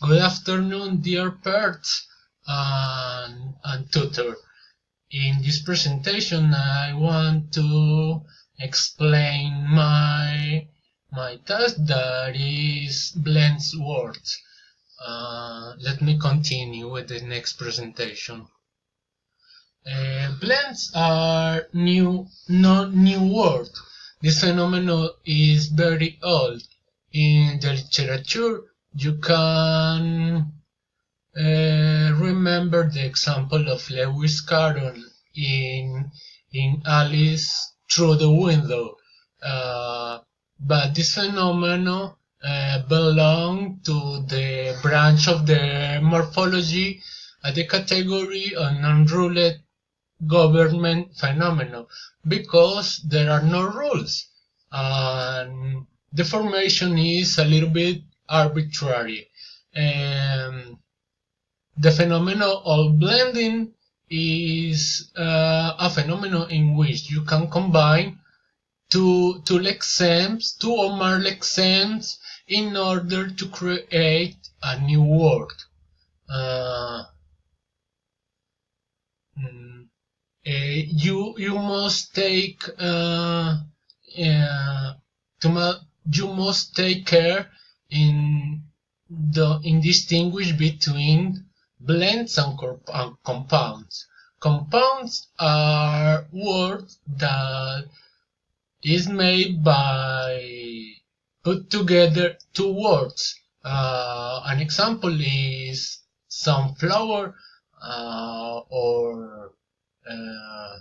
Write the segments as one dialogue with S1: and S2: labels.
S1: Good afternoon, dear parents and tutor. In this presentation, I want to explain my task, that is blends words. Let me continue with the next presentation. Blends are not new word. This phenomenon is very old. In the literature, you can remember the example of Lewis Carroll in Alice Through the Window. But this phenomenon belongs to the branch of the morphology at the category of non-ruled government phenomenon, because there are no rules and the formation is a little bit arbitrary. Um, the phenomenon of blending is a phenomenon in which you can combine two lexemes, two or more lexemes, in order to create a new word. Uh, mm, you must take you must take care in distinguish between blends and compounds. Compounds are words that is made by put together two words. An example is sunflower or uh,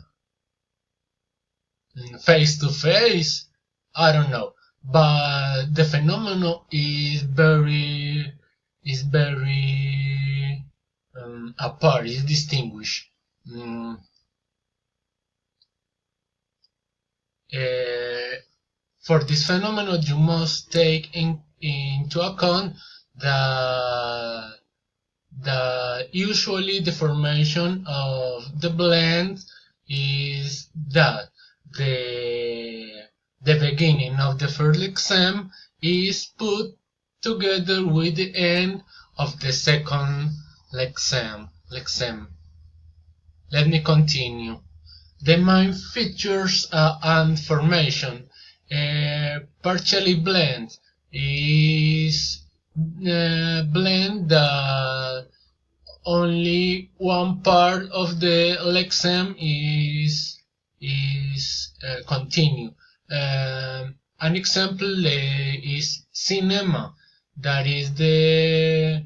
S1: face to face. I don't know, but the phenomenon is very apart. Is distinguished. Mm, uh, for this phenomenon, you must take into account that usually the formation of the blend is that the the beginning of the first lexeme is put together with the end of the second lexeme. Let me continue. The main features and formation partially blend is blend that only one part of the lexeme is continue. An example is cinema, that is the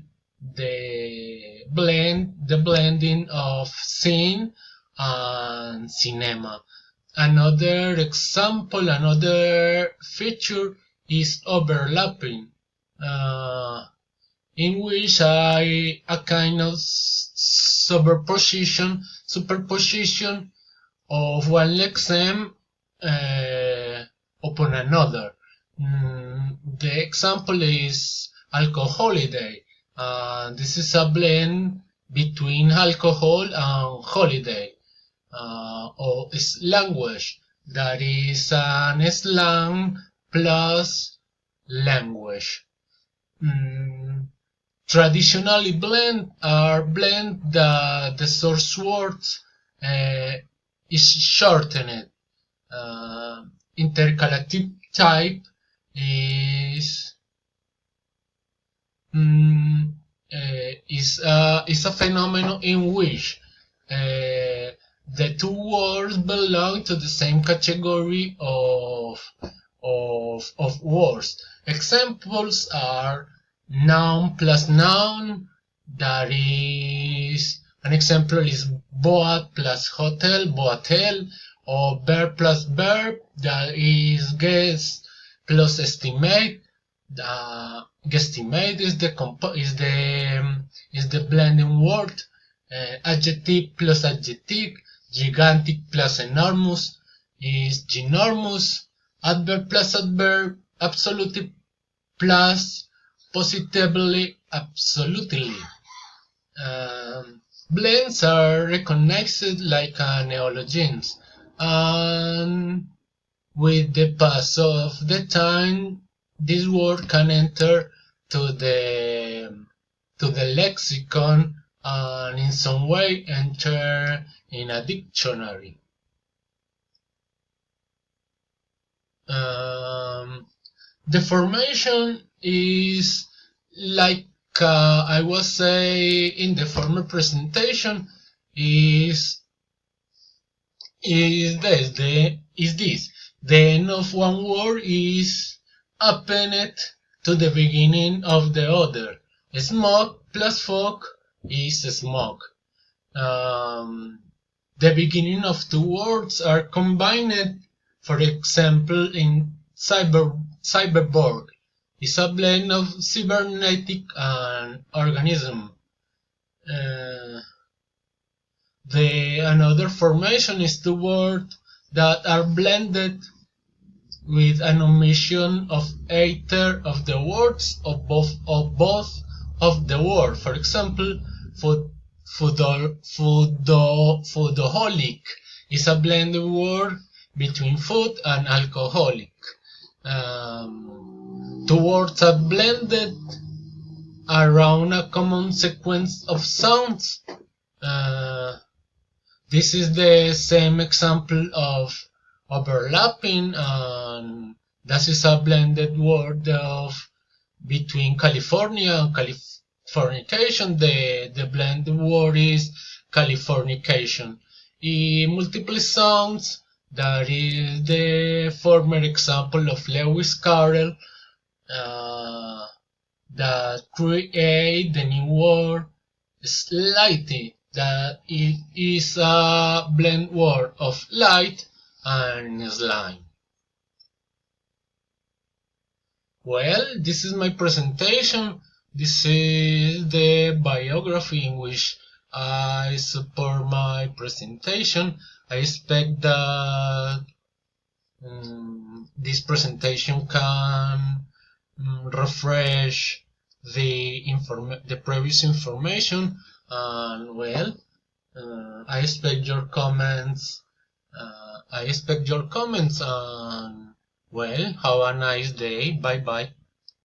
S1: blending of scene and cinema. Another example, another feature is overlapping, in which a kind of superposition of one lexeme upon another. The example is alcoholiday. This is a blend between alcohol and holiday. Or language, that is an slang plus language. Traditionally blend are blend that the source words is shortened. Intercalative type is is a phenomenon in which the two words belong to the same category of words. Examples are noun plus noun, that is, an example is boat plus hotel, boatel, or verb plus verb, that is guess plus estimate. Guesstimate is the blending word. Adjective plus adjective, gigantic plus enormous is ginormous. Adverb plus adverb, absolute plus positively, absolutely. Blends are recognized like neologisms, and with the pass of the time, this word can enter to the to the lexicon and in some way enter in a dictionary. The formation is like I was saying in the former presentation is this. The end of one word is appended to the beginning of the other. Smoke plus fog is smoke. The beginning of two words are combined. For example, in cyborg is a blend of cybernetic and organism. Another formation is two words that are blended with an omission of either of the words of both of the word. For example, foodaholic is a blended word between food and alcoholic. Two words are blended around a common sequence of sounds. This is the same example of overlapping, and that is a blended word of between California and Californication. The blended word is Californication. In multiple sounds, that is the former example of Lewis Carroll that create the new word slightly, that it is a blend word of light and slime. Well, this is my presentation. This is the biography in which I support my presentation. I expect that this presentation can refresh the previous information, and well, I expect your comments. And well, have a nice day. Bye bye.